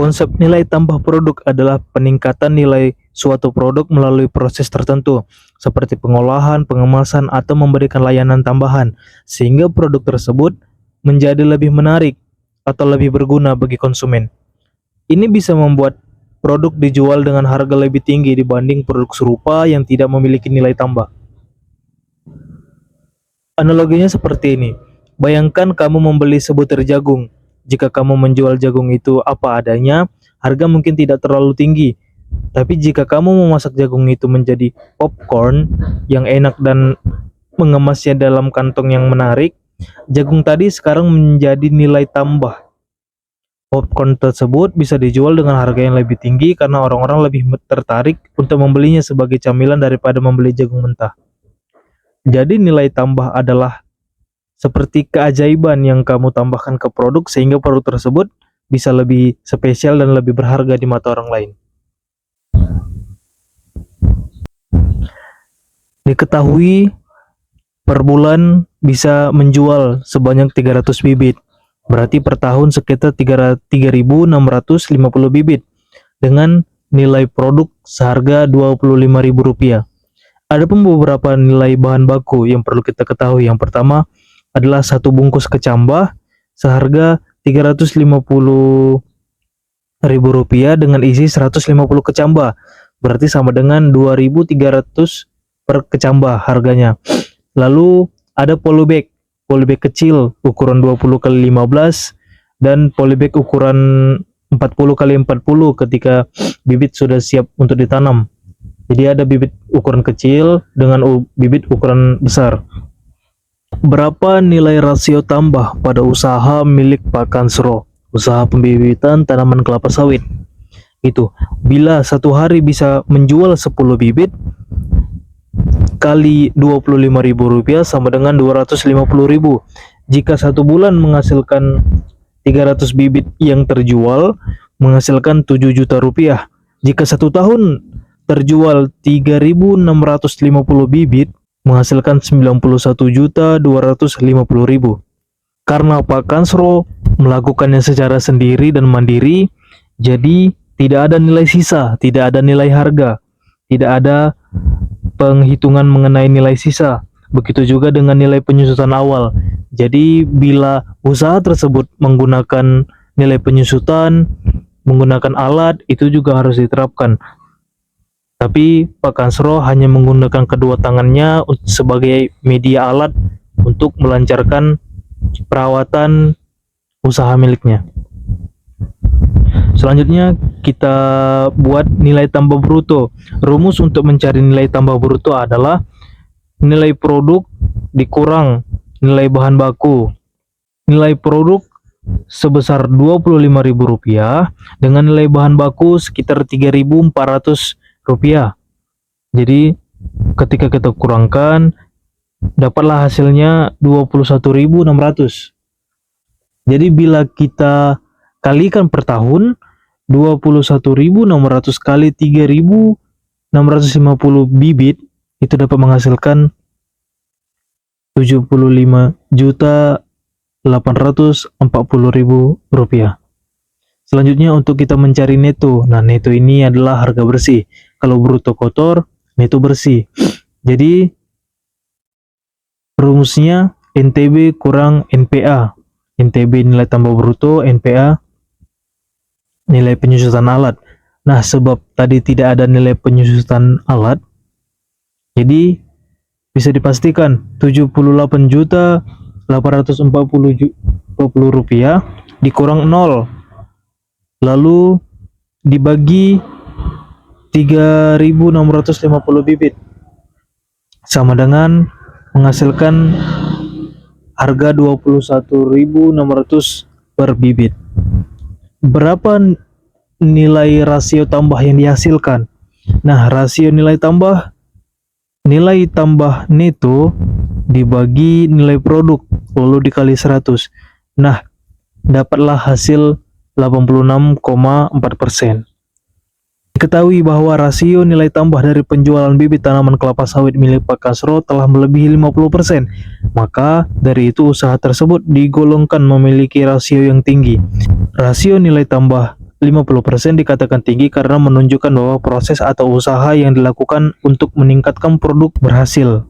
Konsep nilai tambah produk adalah peningkatan nilai suatu produk melalui proses tertentu, seperti pengolahan, pengemasan, atau memberikan layanan tambahan, sehingga produk tersebut menjadi lebih menarik atau lebih berguna bagi konsumen. Ini bisa membuat produk dijual dengan harga lebih tinggi dibanding produk serupa yang tidak memiliki nilai tambah. Analoginya seperti ini. Bayangkan kamu membeli sebutir jagung. Jika kamu menjual jagung itu apa adanya, harga mungkin tidak terlalu tinggi. Tapi jika kamu memasak jagung itu menjadi popcorn yang enak dan mengemasnya dalam kantong yang menarik, jagung tadi sekarang menjadi nilai tambah. Popcorn tersebut bisa dijual dengan harga yang lebih tinggi karena orang-orang lebih tertarik untuk membelinya sebagai camilan daripada membeli jagung mentah. Jadi nilai tambah adalah seperti keajaiban yang kamu tambahkan ke produk sehingga produk tersebut bisa lebih spesial dan lebih berharga di mata orang lain. Diketahui per bulan bisa menjual sebanyak 300 bibit. Berarti per tahun sekitar 3.650 bibit dengan nilai produk seharga Rp25.000. Ada pun beberapa nilai bahan baku yang perlu kita ketahui. Yang pertama adalah satu bungkus kecambah seharga Rp350.000 dengan isi 150 kecambah. Berarti sama dengan 2.300 per kecambah harganya. Lalu ada polybag kecil ukuran 20x15 dan polybag ukuran 40x40 ketika bibit sudah siap untuk ditanam. Jadi ada bibit ukuran kecil dengan bibit ukuran besar. Berapa nilai rasio tambah pada usaha milik Pak Kansro, usaha pembibitan tanaman kelapa sawit? Itu bila satu hari bisa menjual 10 bibit kali Rp25.000 sama dengan Rp250.000. Jika satu bulan menghasilkan 300 bibit yang terjual, menghasilkan Rp7 juta. Jika satu tahun terjual 3.650 bibit, menghasilkan Rp91.250.000. Karena Pak Kansro melakukannya secara sendiri dan mandiri, jadi tidak ada nilai sisa, tidak ada nilai harga, tidak ada penghitungan mengenai nilai sisa. Begitu juga dengan nilai penyusutan awal. Jadi bila usaha tersebut menggunakan nilai penyusutan, menggunakan alat, itu juga harus diterapkan. Tapi Pak Kansro hanya menggunakan kedua tangannya sebagai media alat untuk melancarkan perawatan usaha miliknya. Selanjutnya kita buat nilai tambah bruto. Rumus untuk mencari nilai tambah bruto adalah nilai produk dikurang nilai bahan baku. Nilai produk sebesar Rp25.000 dengan nilai bahan baku sekitar Rp3.400. Jadi ketika kita kurangkan, dapatlah hasilnya Rp21.600. Jadi bila kita kalikan per tahun, 21.600 kali 3.650 bibit itu dapat menghasilkan Rp75.840.000. Selanjutnya untuk kita mencari neto. Nah, neto ini adalah harga bersih. Kalau bruto kotor, neto bersih. Jadi rumusnya NTB kurang NPA. NTB nilai tambah bruto, NPA nilai penyusutan alat. Nah, sebab tadi tidak ada nilai penyusutan alat, jadi bisa dipastikan Rp78.840.000 dikurang 0, lalu dibagi 3.650 bibit sama dengan menghasilkan harga Rp21.600 per bibit. Berapa nilai rasio tambah yang dihasilkan? Nah, rasio nilai tambah neto dibagi nilai produk lalu dikali 100. Nah, dapatlah hasil 86,4%. Diketahui bahwa rasio nilai tambah dari penjualan bibit tanaman kelapa sawit milik Pak Kansro telah melebihi 50%. Maka dari itu usaha tersebut digolongkan memiliki rasio yang tinggi. Rasio nilai tambah 50% dikatakan tinggi karena menunjukkan bahwa proses atau usaha yang dilakukan untuk meningkatkan produk berhasil.